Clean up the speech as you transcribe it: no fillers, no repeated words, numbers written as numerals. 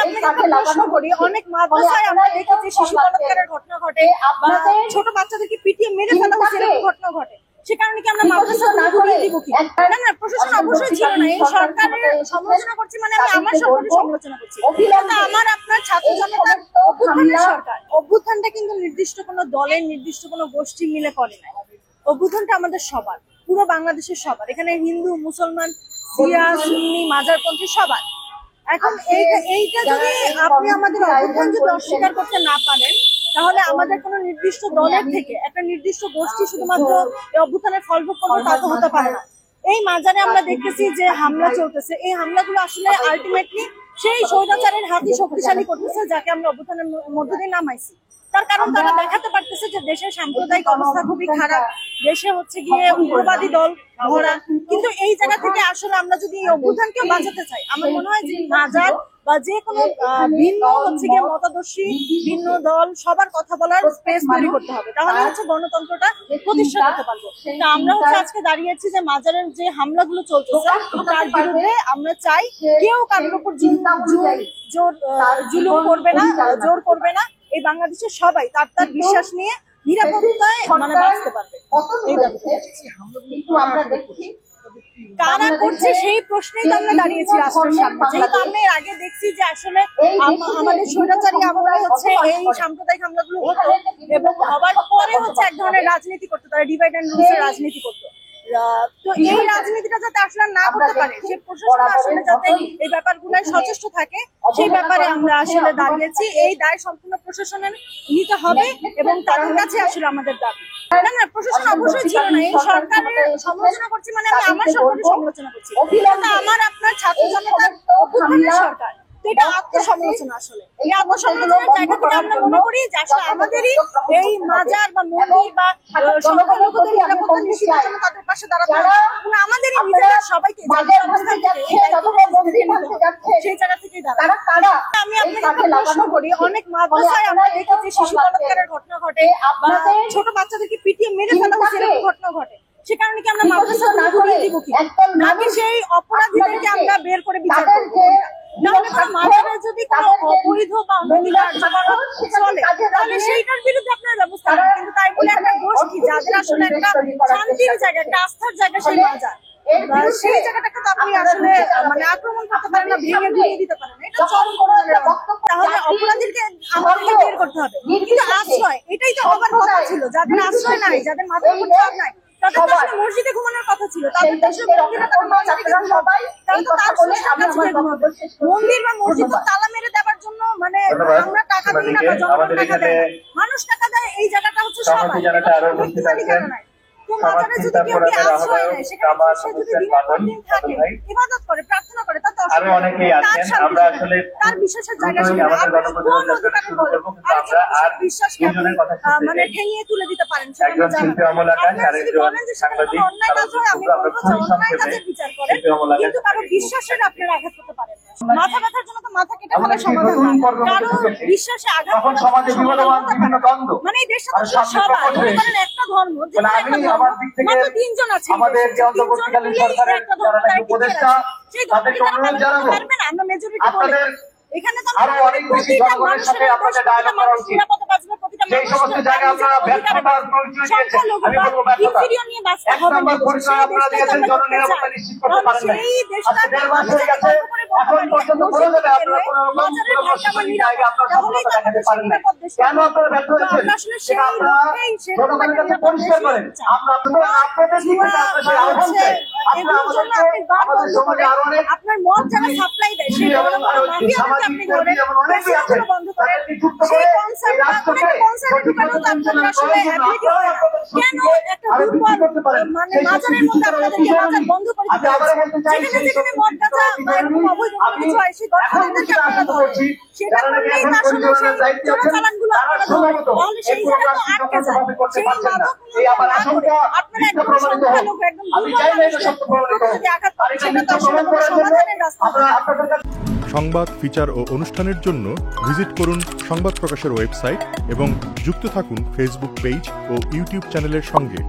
আপনাকে প্রশ্ন করি, অনেক মাদ্রাসায় আমরা দেখেছি শিশু বলাৎকারের ঘটনা ঘটে বা ছোট বাচ্চাদেরকে পিটিয়ে মেরে ফেলা হচ্ছে এরকম ঘটনা ঘটে। সে কারণে কি আমরা মাদ্রাসাগুলো ঘুরিয়ে দিব কি? না না, প্রশাসন অবশ্যই ছিল না। এই সরকারের সমালোচনা করছি মানে আমি আমার সরকারের সমালোচনা করছি। আমার আপনার ছাত্র জনতার অভ্যুত্থানের সরকার, অভ্যুত্থানটা কিন্তু নির্দিষ্ট কোনো দলের নির্দিষ্ট কোনো গোষ্ঠী মিলে করে না। অভ্যুত্থানটা আমাদের সবার, পুরো বাংলাদেশের সবার। এখানে হিন্দু, মুসলমান, শিয়া, সুন্নি, মাজারপন্থী সবার। এখন এইটা যদি আপনি আমাদের অভ্যুত্থান যদি অস্বীকার করতে না পারেন, তাহলে আমাদের কোনো নির্দিষ্ট দলের থেকে একটা নির্দিষ্ট গোষ্ঠী শুধুমাত্র এই অভ্যুত্থানের ফলভোগ করবে তা তো হতে পারে না। এই মাজারে আমরা দেখতেছি যে হামলা চলতেছে, এই হামলাগুলো আসলে আলটিমেটলি সেই স্বৈরাচারের হাতই শক্তিশালী করতেছে, যাকে আমরা অভ্যুত্থানের মধ্য দিয়ে নামাইছি। তার কারণ তারা দেখাতে পারতেছে যে দেশের সাম্প্রদায়িক অবস্থা খুবই খারাপ, দেশে হচ্ছে গিয়ে উগ্রবাদী দল ভরা। কিন্তু এই জায়গা থেকে আসলে আমরা যদি এই অভ্যুত্থানকে বাঁচাতে চাই, আমার মনে হয় যে মাজার বা যে কোনো ভিন্ন হচ্ছে গিয়ে মতাদর্শী ভিন্ন দল সবার কথা বলার স্পেস তৈরি করতে হবে, তাহলে হচ্ছে গণতন্ত্রটা প্রতিষ্ঠা করতে পারবো। তা আমরা হচ্ছে আজকে দাঁড়িয়েছি যে মাজারের যে হামলাগুলো চলতেছে তার বিরুদ্ধে আমরা চাই কেউ কারোর উপর জুলুম করবে না, জোর করবে না। এই বাংলাদেশের সবাই তার তার বিশ্বাস নিয়ে নিরাপত্তায় মানে বাঁচতে পারবে। কারা করছে সেই প্রশ্নেই তো আমরা দাঁড়িয়েছি রাষ্ট্রের সামনে। যেহেতু আমরা এর আগে দেখছি যে আসলে আমাদের স্বৈরাচারী আমলে হচ্ছে এই সাম্প্রদায়িক হামলাগুলো হতো এবং হবার পরে হচ্ছে এক ধরনের রাজনীতি করতো, তারা ডিভাইড এন্ড রুলস এর রাজনীতি করতো। তো এই রাজনীতিটা যাতে আসলে না করতে পারে, সে প্রশাসন আসলে যাতে এই ব্যাপারগুলো সচেষ্ট থাকে, সেই ব্যাপারে আমরা আসলে দাঁড়িয়েছি। এই দায় সম্পূর্ণ প্রশাসনের নিতে হবে এবং তাদের কাছে আসলে আমাদের দাবি। না না, প্রশাসন অবশ্যই ছিল না। এই সরকারের সমালোচনা করছি মানে আমি আমার সরকারের সমালোচনা করছি। আমার আপনার ছাত্র জনতার অভ্যুত্থানের সরকার, এটা আত্মসমালোচনা। আসলে এই আত্মসমালোচনার জায়গা থেকে আমরা মনে করি যে আসলে আমাদেরই এই মাজার বা মন্দির বা সংখ্যালঘুদের নিরাপত্তা নিশ্চিতের জন্য তাদের পাশে দাঁড়াতে হবে। আমাদেরই নিজেদের সবাইকে সেই জায়গা থেকেই দাঁড়ায়। আমি আপনাকে প্রশ্ন করি, অনেক মাদ্রাসায় আমরা দেখেছি শিশু বলাৎকারের ঘটনা ঘটে বা ছোট বাচ্চাদেরকে পিটিয়ে মেরে ফেলা হচ্ছে এরকম ঘটনা ঘটে। সে কারণে কি আমরা মাদ্রাসাগুলো ঘুরিয়ে দিব কি? নাকি সেই অপরাধীদেরকে আমরা বের করে বিচার করবো? মাজারে যদি কোনো অবৈধ বা অনৈতিক কার্যকলাপ চলে তাহলে সেইটার বিরুদ্ধে আপনার ব্যবস্থা নেন। কিন্তু তাই বলে একটা গোষ্ঠী যাদের আসলে একটা শান্তির জায়গা, একটা আস্থার জায়গা সেই মাজার, সেই জায়গাটাকে তো আপনি আসলে মানে আক্রমণ করতে পারেন না, ভেঙে ঘুরিয়ে দিতে পারেন না। এটা চরম ধরনের অপরাধ। তাহলে অপরাধীকে আমাদেরকে বের করতে হবে। কিন্তু আশ্রয়, এটাই তো হবার কথা ছিল। যাদের আশ্রয় নাই, যাদের মাথার উপর ছাদ নাই, তাদের তো আসলে মসজিদে ঘুমানোর কথা ছিল। তাদের তো আসলে মন্দিরে তারা মাজারে সবাই তারা তো তার সুরক্ষার কাছে ঘুমাবে। মন্দির বা মসজিদ তো তালা মেরে দেওয়ার জন্য মানে আমরা টাকা দিই না বা জনগণ টাকা দেয়, মানুষ টাকা দেয়। এই জায়গাটা হচ্ছে সবার ঠিকানা নাই। তো মাজারে যদি কেউ আশ্রয় নেয়, সেখানে সে যদি দিনের পর দিন থাকে, ইবাদত করে, প্রার্থনা করে, তাতে তার বিশ্বাসের জায়গা সেখানে। কোন অধিকারে বলে আরেকজন বিশ্বাসকে মানে ঠেঙিয়ে তুলে দিতে পারেন সেটা আপনারা যদি বলেন যে সেখানে কোনো অন্যায় কাজ হয়, আমি বলবো যে অন্যায় কাজের বিচার করেন, কিন্তু কারো বিশ্বাসের আপনারা আঘাত করতে পারেন না। মাথা ব্যথার জন্য তো মাথা কেটে ফেলার সমাধান না, কারো বিশ্বাসে আঘাত মানে এই দেশটা তো সবার একটা ধর্ম, একটা ধর্ম মাত্র 3 জন আছে, আমাদের যে অন্তর্বর্তীকালীন সরকারের উপদেষ্টা তাদেরকে অনুরোধ জানাবো আমরা মেজরিটি বলি এখানে তো আরো অনেক বেশি জনগণের সাথে আপনাদের ডায়ালগ করা উচিত। সেই সমস্ত জায়গায় আপনারা ব্যর্থতার পরিচয় দিয়েছেন, আমি বলবো ব্যর্থতা। 1 নম্বর পরিচয় আপনারা দিয়েছেন জননিরাপত্তা নিশ্চিত করতে পারেন না। আজকে 1.5 মাস হয়ে গেছে, এখন পর্যন্ত বলে দেবে আপনারা কোনো প্রশাসনিক জায়গায় আপনারা সফলতা দেখাতে পারেন না। কেন আপনারা ব্যর্থ হয়েছেন সেটা আপনারা জনগণের কাছে পরিষ্কার করেন। আমরা আপনাদের দিক থেকে আপনারা সেই আহ্বান চাই। আপনারা আমাদেরকে আমাদের সমাজে আরো অনেক আপনার মদ যারা সাপ্লাই দেয় সেই মাফিয়াকে আপনি ধরেন, পেশাগুলো বন্ধ করেন, সেই কনসার্ট দোকানেও তো আপনাদের আসলে অ্যাবিলিটি হয় না। কেন একটা দুর্বল মানে মাজারের মধ্যে আপনাদেরকে মাজার বন্ধ করে দিতে হবে? যেখানে যেখানে মদ গাঁজা বা এরকম অবৈধ কিছু হয় সেই গঠনদেরকে আপনারা ধরেন, সেটা করলেই তো আসলে সেই চোরাচালানগুলো আপনারা ধরেন, তাহলে সেই জায়গা তো আটকে যায়। সেই মাদক না করে আপনারা একদম সংখ্যালঘু একদম দুর্বল যদি আঘাত করেন, সেটা তো আসলে কোনো সমাধানের রাস্তা না। সংবাদ, ফিচার ও অনুষ্ঠানের জন্য ভিজিট করুন সংবাদ প্রকাশের ওয়েবসাইট এবং যুক্ত থাকুন ফেসবুক পেজ ও ইউটিউব চ্যানেলের সঙ্গে।